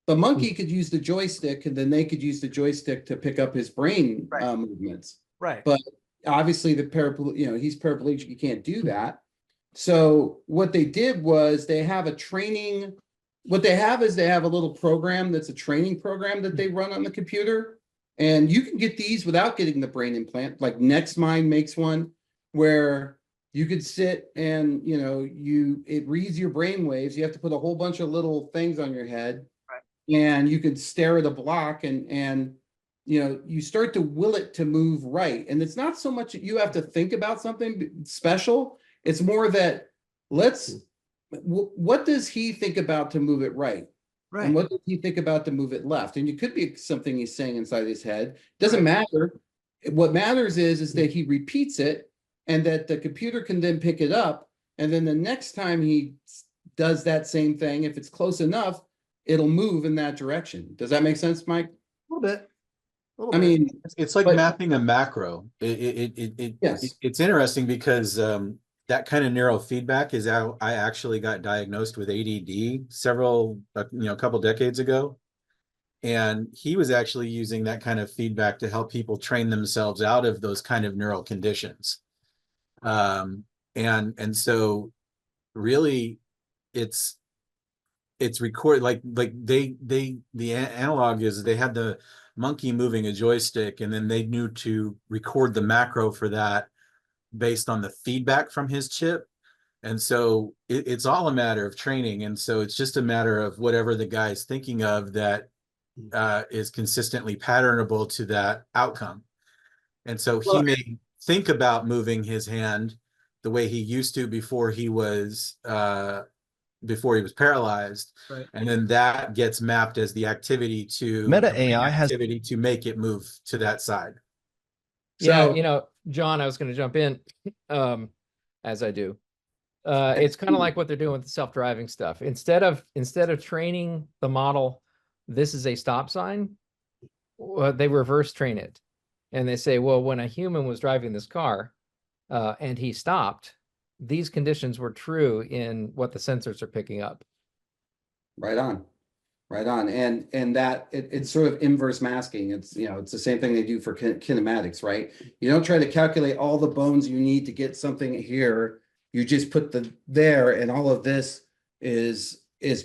could use the joystick and then they could use the joystick to pick up his brain movements. Right. But obviously he's paraplegic, you can't do that. So what they did was they have a little program that's a training program that they run on the computer. And you can get these without getting the brain implant. Like NextMind makes one where you could sit and, it reads your brain waves. You have to put a whole bunch of little things on your head. Right. And you could stare at a block and you start to will it to move right. And it's not so much that you have to think about something special. It's more that what does he think about to move it right? Right. And what does he think about to move it left? And it could be something he's saying inside his head. Doesn't matter. What matters is that he repeats it and that the computer can then pick it up. And then the next time he does that same thing, if it's close enough, it'll move in that direction. Does that make sense, Mike? A little bit. I mean, it's like mapping a macro. It's interesting because that kind of neurofeedback is how I actually got diagnosed with ADD a couple decades ago. And he was actually using that kind of feedback to help people train themselves out of those kind of neural conditions. And so really it's recorded like the analog is they had the monkey moving a joystick and then they knew to record the macro for that based on the feedback from his chip. And so it's all a matter of training. And so it's just a matter of whatever the guy's thinking of that is consistently patternable to that outcome. And so he may think about moving his hand the way he used to before he was paralyzed. Right. And then that gets mapped as the activity to Meta AI activity to make it move to that side. Yeah, John, I was going to jump in as I do. It's kind of like what they're doing with the self-driving stuff. Instead of training the model, this is a stop sign, they reverse train it. And they say, well, when a human was driving this car and he stopped, these conditions were true in what the sensors are picking up. Right on. And that it's sort of inverse masking. It's, it's the same thing they do for kinematics, right? You don't try to calculate all the bones you need to get something here. You just put there, and all of this is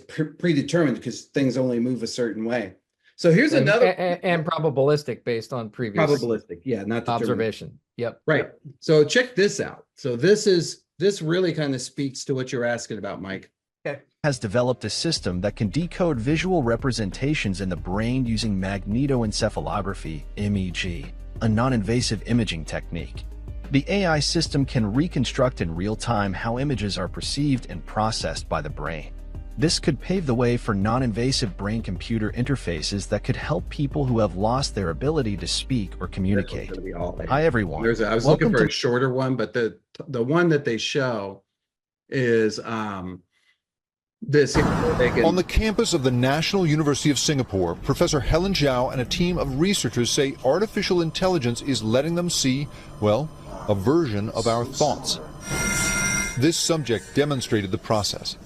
predetermined because things only move a certain way. So here's another and probabilistic based on previous not observation. Yep. Right. So check this out. So this really kind of speaks to what you're asking about, Mike. Okay. Has developed a system that can decode visual representations in the brain using magnetoencephalography, MEG, a non-invasive imaging technique. The AI system can reconstruct in real time how images are perceived and processed by the brain. This could pave the way for non-invasive brain-computer interfaces that could help people who have lost their ability to speak or communicate. Hi, everyone. I was looking for a shorter one, but the one that they show is this. On the campus of the National University of Singapore, Professor Helen Zhao and a team of researchers say artificial intelligence is letting them see, well, a version of our thoughts. This subject demonstrated the process.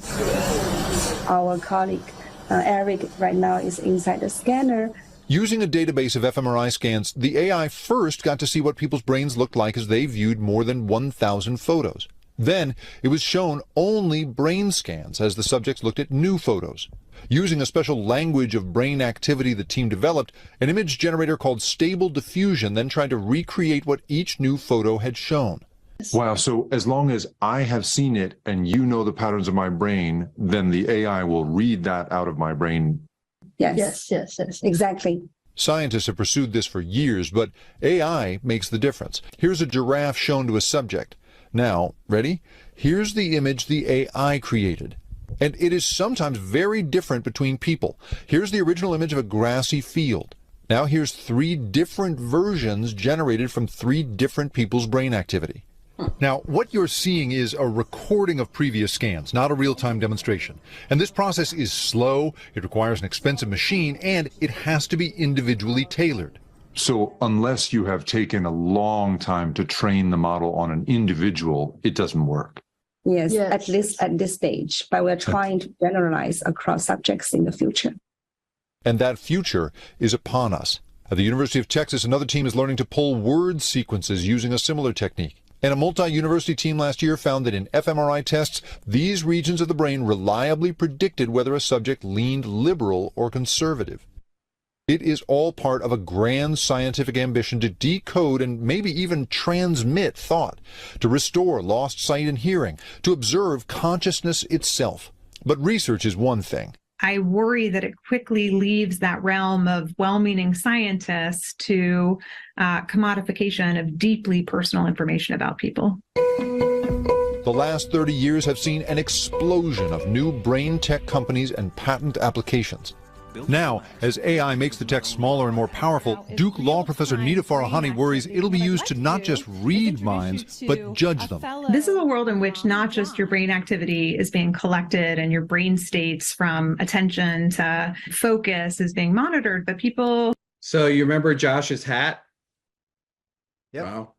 Our colleague, Eric, right now is inside the scanner. Using a database of fMRI scans, the AI first got to see what people's brains looked like as they viewed more than 1,000 photos. Then it was shown only brain scans as the subjects looked at new photos. Using a special language of brain activity the team developed, an image generator called Stable Diffusion then tried to recreate what each new photo had shown. Wow, so as long as I have seen it and you know the patterns of my brain, then the AI will read that out of my brain. Yes, exactly. Scientists have pursued this for years, but AI makes the difference. Here's a giraffe shown to a subject. Now, ready? Here's the image the AI created. And it is sometimes very different between people. Here's the original image of a grassy field. Now here's 3 different versions generated from 3 different people's brain activity. Now, what you're seeing is a recording of previous scans, not a real-time demonstration. And this process is slow, it requires an expensive machine, and it has to be individually tailored. So unless you have taken a long time to train the model on an individual, it doesn't work. Yes, at least at this stage, but we're trying to generalize across subjects in the future. And that future is upon us. At the University of Texas, another team is learning to pull word sequences using a similar technique. And a multi-university team last year found that in fMRI tests, these regions of the brain reliably predicted whether a subject leaned liberal or conservative. It is all part of a grand scientific ambition to decode and maybe even transmit thought, to restore lost sight and hearing, to observe consciousness itself. But research is one thing. I worry that it quickly leaves that realm of well-meaning scientists to commodification of deeply personal information about people. The last 30 years have seen an explosion of new brain tech companies and patent applications. Now, as AI makes the text smaller and more powerful, Duke law professor Nita Farahani worries it'll be used to not just read minds, but judge them. This is a world in which not just your brain activity is being collected and your brain states from attention to focus is being monitored, but people... So you remember Josh's hat? Yeah. Well,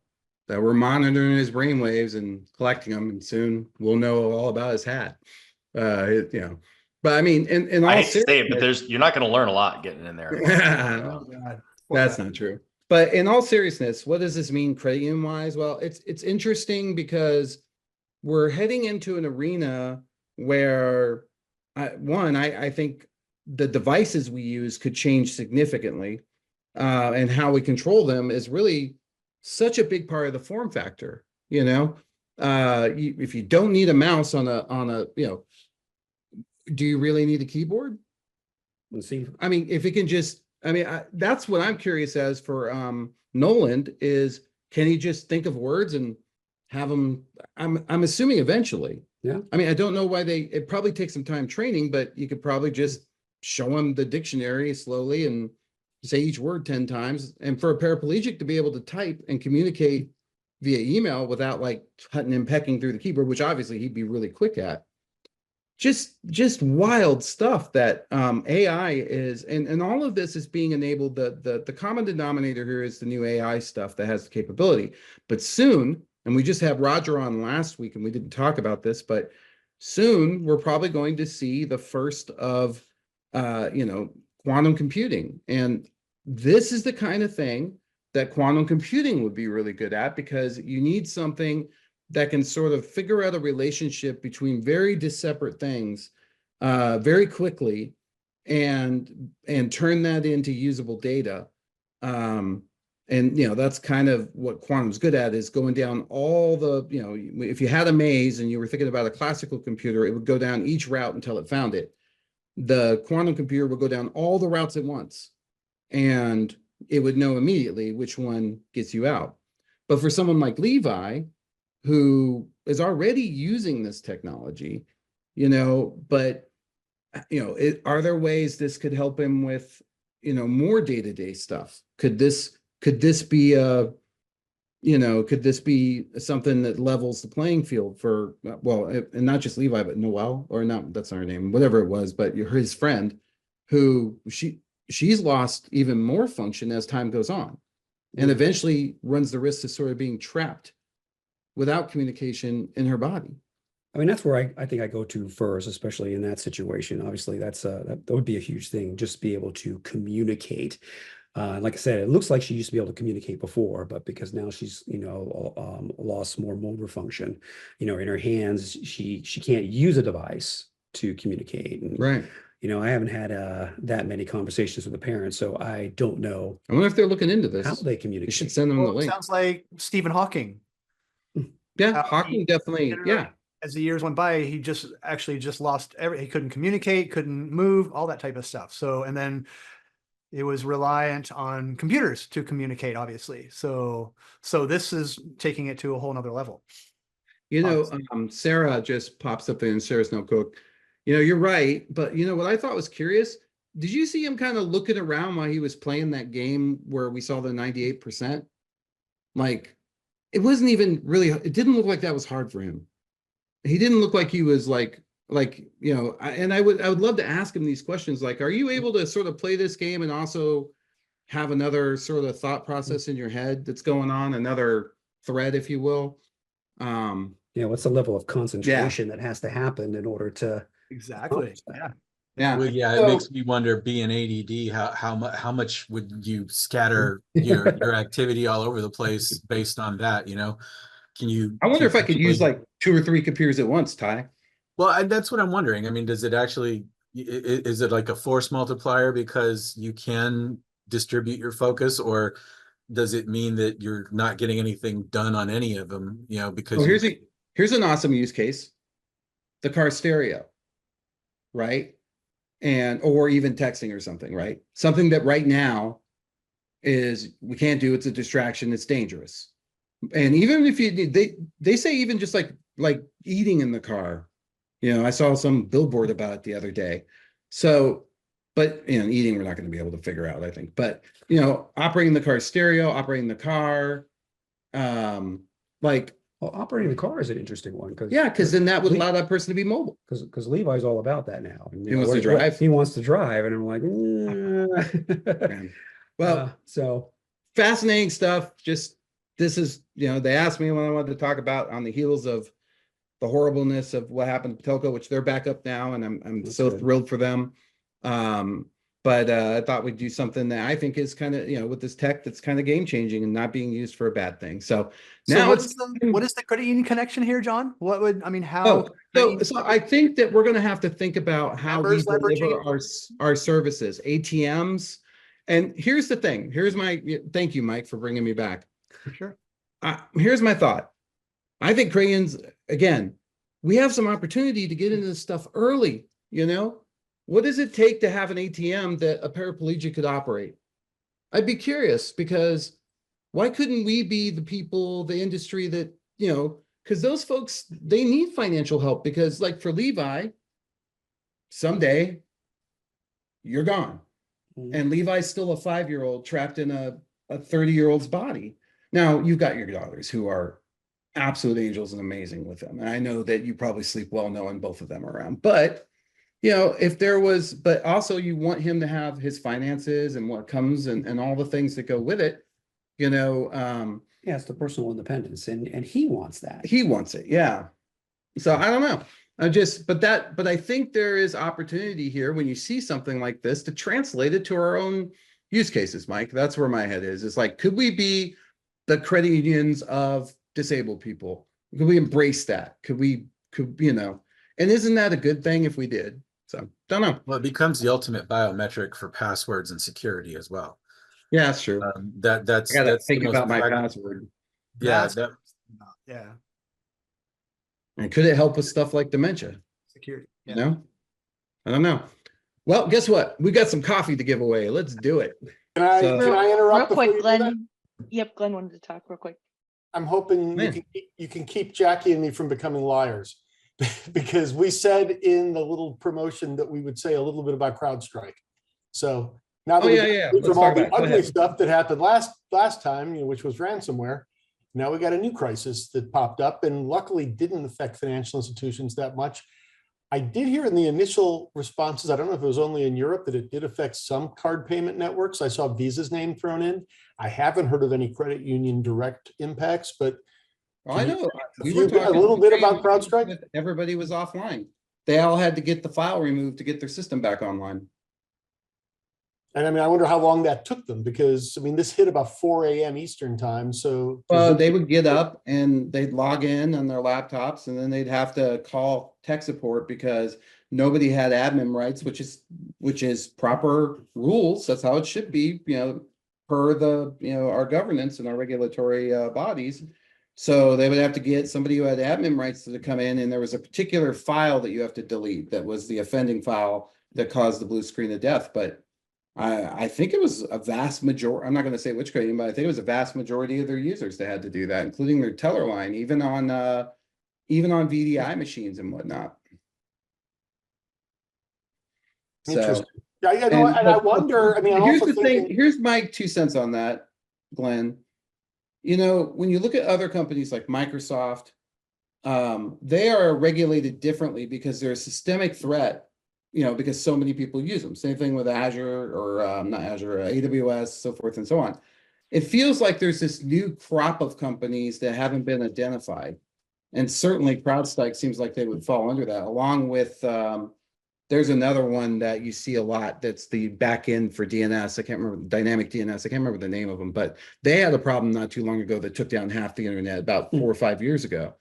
that we're monitoring his brain waves and collecting them, and soon we'll know all about his hat. You know. But I mean, in all I hate to say it, but seriousness- you're not going to learn a lot getting in there. That's not true. But in all seriousness, what does this mean cranium wise? Well, it's interesting because we're heading into an arena where I think the devices we use could change significantly, and how we control them is really such a big part of the form factor. You know, if you don't need a mouse on a do you really need a keyboard? Let's see. I mean, if it can just, that's what I'm curious as for Noland is, can he just think of words and have them? I'm assuming eventually. Yeah. I mean, I don't know why it probably takes some time training, but you could probably just show him the dictionary slowly and say each word 10 times. And for a paraplegic to be able to type and communicate via email without like cutting and pecking through the keyboard, which obviously he'd be really quick at. Just wild stuff that AI is, and all of this is being enabled. The common denominator here is the new AI stuff that has the capability. But soon, and we just had Roger on last week, and we didn't talk about this, but soon we're probably going to see the first of quantum computing. And this is the kind of thing that quantum computing would be really good at, because you need something that can sort of figure out a relationship between very disparate things very quickly and turn that into usable data. And that's kind of what quantum's good at, is going down all the, if you had a maze and you were thinking about a classical computer, it would go down each route until it found it. The quantum computer would go down all the routes at once, and it would know immediately which one gets you out. But for someone like Levi, who is already using this technology, but are there ways this could help him with, more day-to-day stuff? Could this be could this be something that levels the playing field for, and not just Levi, but Noelle, or not, that's not her name, whatever it was, but his friend, who she's lost even more function as time goes on, and eventually runs the risk of sort of being trapped without communication in her body. I mean, that's where I think I go to first, especially in that situation. Obviously, that would be a huge thing, just be able to communicate. Like I said, it looks like she used to be able to communicate before, but because now she's, lost more motor function, in her hands, she can't use a device to communicate. And, right. I haven't had that many conversations with the parents, so I don't know. I wonder if they're looking into this. How they communicate. You should send them the link. Sounds like Stephen Hawking. Yeah, Hawking definitely. Yeah. As the years went by, he just lost he couldn't communicate, couldn't move, all that type of stuff. So, and then it was reliant on computers to communicate, obviously. So this is taking it to a whole nother level. Sarah just pops up there, and Sarah's no cook. You're right. But what I thought was curious, did you see him kind of looking around while he was playing that game where we saw the 98%? Like, it wasn't even really, it didn't look like that was hard for him. He didn't look like he was and I would love to ask him these questions. Like, are you able to sort of play this game and also have another sort of thought process in your head that's going on, another thread, if you will. What's the level of concentration that has to happen in order to Exactly. Yeah. Yeah. Well, yeah, it So- makes me wonder, being ADD, how much would you scatter your activity all over the place based on that, you know? Can you? I wonder if I keep could use people- like 2 or 3 computers at once, Ty. Well, that's what I'm wondering. I mean, does it actually, is it like a force multiplier because you can distribute your focus, or does it mean that you're not getting anything done on any of them, you know, because Well, here's an awesome use case. The car stereo, right? Or even texting or something, right? Something that right now we can't do, it's a distraction, it's dangerous. And even if they say even just like eating in the car, I saw some billboard about it the other day. So, but eating, we're not going to be able to figure out, I think, but operating the car stereo, operating the car, operating the car is an interesting one because then that would allow that person to be mobile. Because Levi's all about that now. And, He wants to drive. He wants to drive, and I'm like, well, so fascinating stuff. Just this is, they asked me when I wanted to talk about on the heels of the horribleness of what happened to Telco, which they're back up now, and I'm so thrilled for them. But I thought we'd do something that I think is kind of, with this tech that's kind of game changing and not being used for a bad thing. So now what is the credit union connection here, John? How? So I think that we're going to have to think about how we Members deliver our services, ATMs. And here's the thing. Thank you, Mike, for bringing me back. Sure. Here's my thought. I think Crayons, again, we have some opportunity to get into this stuff early, What does it take to have an ATM that a paraplegic could operate? I'd be curious, because why couldn't we be the people, the industry that, because those folks, they need financial help, because like for Levi, someday you're gone. And Levi's still a 5-year-old trapped in a 30-year-old's body. Now you've got your daughters who are absolute angels and amazing with them. And I know that you probably sleep well knowing both of them are around, but if there was, but also you want him to have his finances and what comes and all the things that go with it, it's the personal independence, and he wants that. He wants it. Yeah. So I don't know. But I think there is opportunity here when you see something like this to translate it to our own use cases, Mike. That's where my head is. It's like, could we be the credit unions of disabled people? Could we embrace that? And isn't that a good thing if we did? So don't know. Well, it becomes the ultimate biometric for passwords and security as well. Yeah, that's true. That's I gotta that's the think most about my practical- password. Yeah, Yeah. And could it help with stuff like dementia? Security. I don't know. Well, guess what? We got some coffee to give away. Let's do it. Can I interrupt? Real quick, before you do that? Glenn. Yep, Glenn wanted to talk real quick. I'm hoping you can keep Jackie and me from becoming liars, because we said in the little promotion that we would say a little bit about CrowdStrike. So now that Let's from all talk the about it. Go ugly ahead. stuff that happened last time, which was ransomware, now we got a new crisis that popped up, and luckily didn't affect financial institutions that much. I did hear in the initial responses, I don't know if it was only in Europe, that it did affect some card payment networks. I saw Visa's name thrown in. I haven't heard of any credit union direct impacts, but Well, I know. a little bit about CrowdStrike. Everybody was offline. They all had to get the file removed to get their system back online. And I wonder how long that took them, because this hit about 4 a.m. Eastern time. So They would get up and they'd log in on their laptops, and then they'd have to call tech support because nobody had admin rights, which is proper rules. That's how it should be, per the, our governance and our regulatory bodies. So they would have to get somebody who had admin rights to come in, and there was a particular file that you have to delete that was the offending file that caused the blue screen of death. But I think it was a vast majority. I'm not going to say which credit union, but I think it was a vast majority of their users that had to do that, including their teller line, even on VDI machines and whatnot. Interesting. I wonder. Here's the thing. Here's my 2 cents on that, Glenn. When you look at other companies like Microsoft, they are regulated differently because they're a systemic threat. because so many people use them. Same thing with Azure or not Azure, AWS, so forth and so on. It feels like there's this new crop of companies that haven't been identified. And certainly CrowdStrike seems like they would fall under that, along with, there's another one that you see a lot that's the back end for DNS. I can't remember, dynamic DNS. I can't remember the name of them, but they had a problem not too long ago that took down half the internet about 4 or 5 years ago.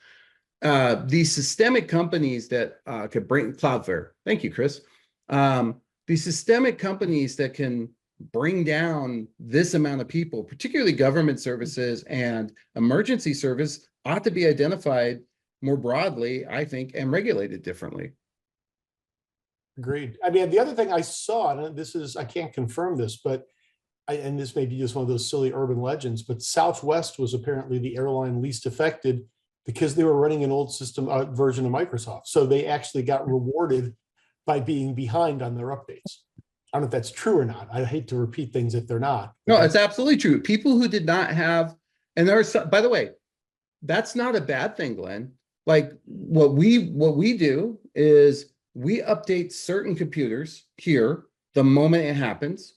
These systemic companies that could bring Cloudflare. Thank you, Chris. These systemic companies that can bring down this amount of people, particularly government services and emergency service, ought to be identified more broadly, I think, and regulated differently. Agreed. I mean, the other thing I saw, and this is, I can't confirm this, but and this may be just one of those silly urban legends, but Southwest was apparently the airline least affected because they were running an old system version of Microsoft. So they actually got rewarded by being behind on their updates. I don't know if that's true or not. I hate to repeat things if they're not. No, it's absolutely true. People who did not have, and there are some, by the way, that's not a bad thing, Glenn. Like what we do is we update certain computers here the moment it happens,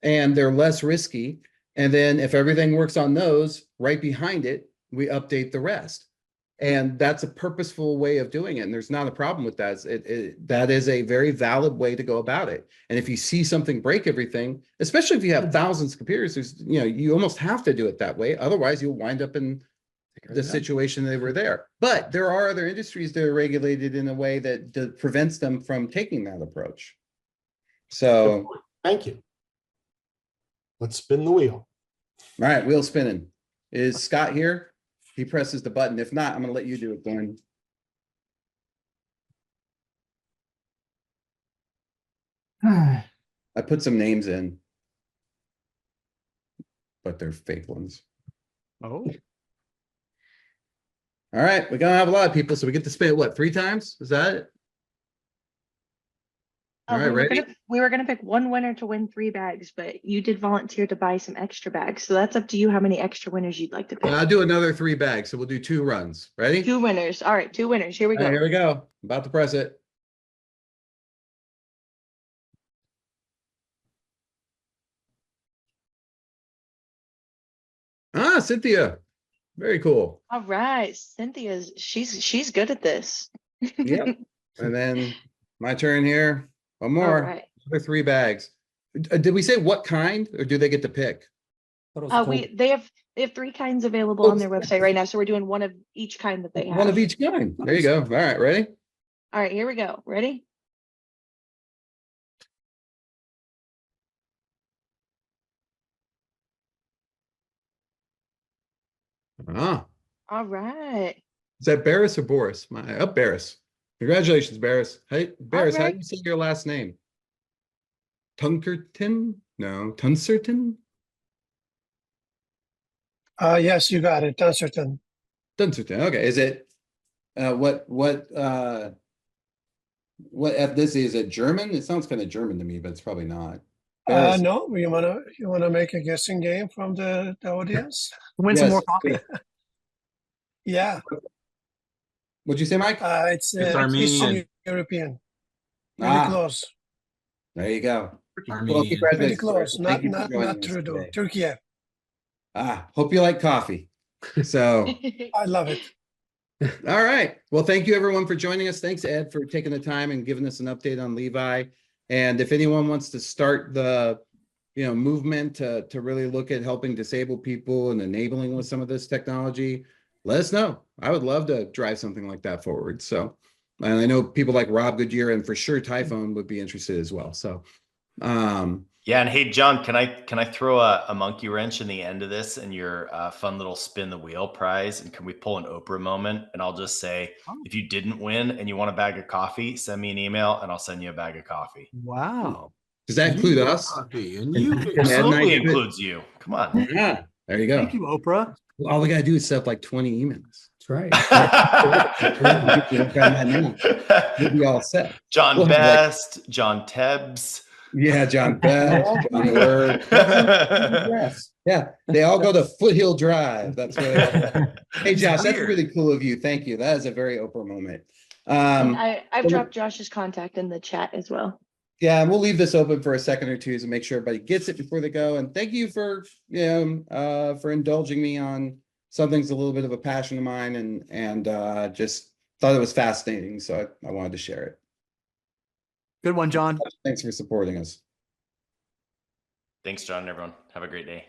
and they're less risky. And then if everything works on those, right behind it, we update the rest. And that's a purposeful way of doing it. And there's not a problem with that. That is a very valid way to go about it. And if you see something break everything, especially if you have thousands of computers, there's, you almost have to do it that way. Otherwise you'll wind up in the situation they were there. But there are other industries that are regulated in a way that prevents them from taking that approach. So thank you. Let's spin the wheel. All right, wheel spinning. Is Scott here? He presses the button. If not, I'm going to let you do it, Glenn. I put some names in, but they're fake ones. Oh. All right, we're going to have a lot of people, so we get to spin it, what, 3 times? Is that it? All right, ready? We were gonna pick one winner to win 3 bags, but you did volunteer to buy some extra bags. So that's up to you how many extra winners you'd like to pick. I'll do another 3 bags, so we'll do 2 runs. Ready? 2 winners. All right, 2 winners. Here we go. All right, here we go. About to press it. Ah, Cynthia. Very cool. All right, Cynthia's she's good at this. Yep. And then my turn here. One more. All right. Another 3 bags. Did we say what kind, or do they get to pick? They have 3 kinds available on their website right now, so we're doing one of each kind that they have. One of each kind. There you go. All right, ready? All right, here we go. Ready? Ah. All right. Is that Barris or Boris? Barris. Congratulations, Barris. Hey, Barris, how do right. you say your last name? Tunkerton? No, Tunserton? Yes, you got it. Tunserton. Tunserton. Okay. Is it what ethnicity is it? German? It sounds kind of German to me, but it's probably not. Barris. No, you wanna make a guessing game from the audience? Win some more coffee. Yeah. What'd you say, Mike? It's Armenian. Eastern European. Really Ah. close. There you go. Well, Armenian. Pretty congratulations, close. Barris. Thank Not you for joining us Trudeau. today. Turkey. Hope you like coffee. So, I love it. all right. Well, thank you everyone for joining us. Thanks, Ed, for taking the time and giving us an update on Levi. And if anyone wants to start the movement to really look at helping disabled people and enabling with some of this technology, let us know. I would love to drive something like that forward. So, and I know people like Rob Goodyear and for sure Typhone would be interested as well. So, yeah. And hey, John, can I throw a monkey wrench in the end of this and your fun little spin the wheel prize? And can we pull an Oprah moment? And I'll just say, if you didn't win and you want a bag of coffee, send me an email and I'll send you a bag of coffee. Wow. Does that include us? And you Absolutely includes you. Come on. Yeah. There you go. Thank you, Oprah. All we gotta do is set up like 20 emails. That's right. We'll be all set. John We'll have, Best, John Tebbs. Yeah, John Best, John Word. Yes. Yeah, they all go to Foothill Drive. That's what. Hey, Josh, that's really cool of you. Thank you. That is a very Oprah moment. And Um, I've dropped Josh's contact in the chat as well. Yeah, and we'll leave this open for a second or two to make sure everybody gets it before they go. And thank you for for indulging me on something's a little bit of a passion of mine, and just thought it was fascinating, so I wanted to share it. Good one, John. Thanks for supporting us. Thanks, John, and everyone. Have a great day.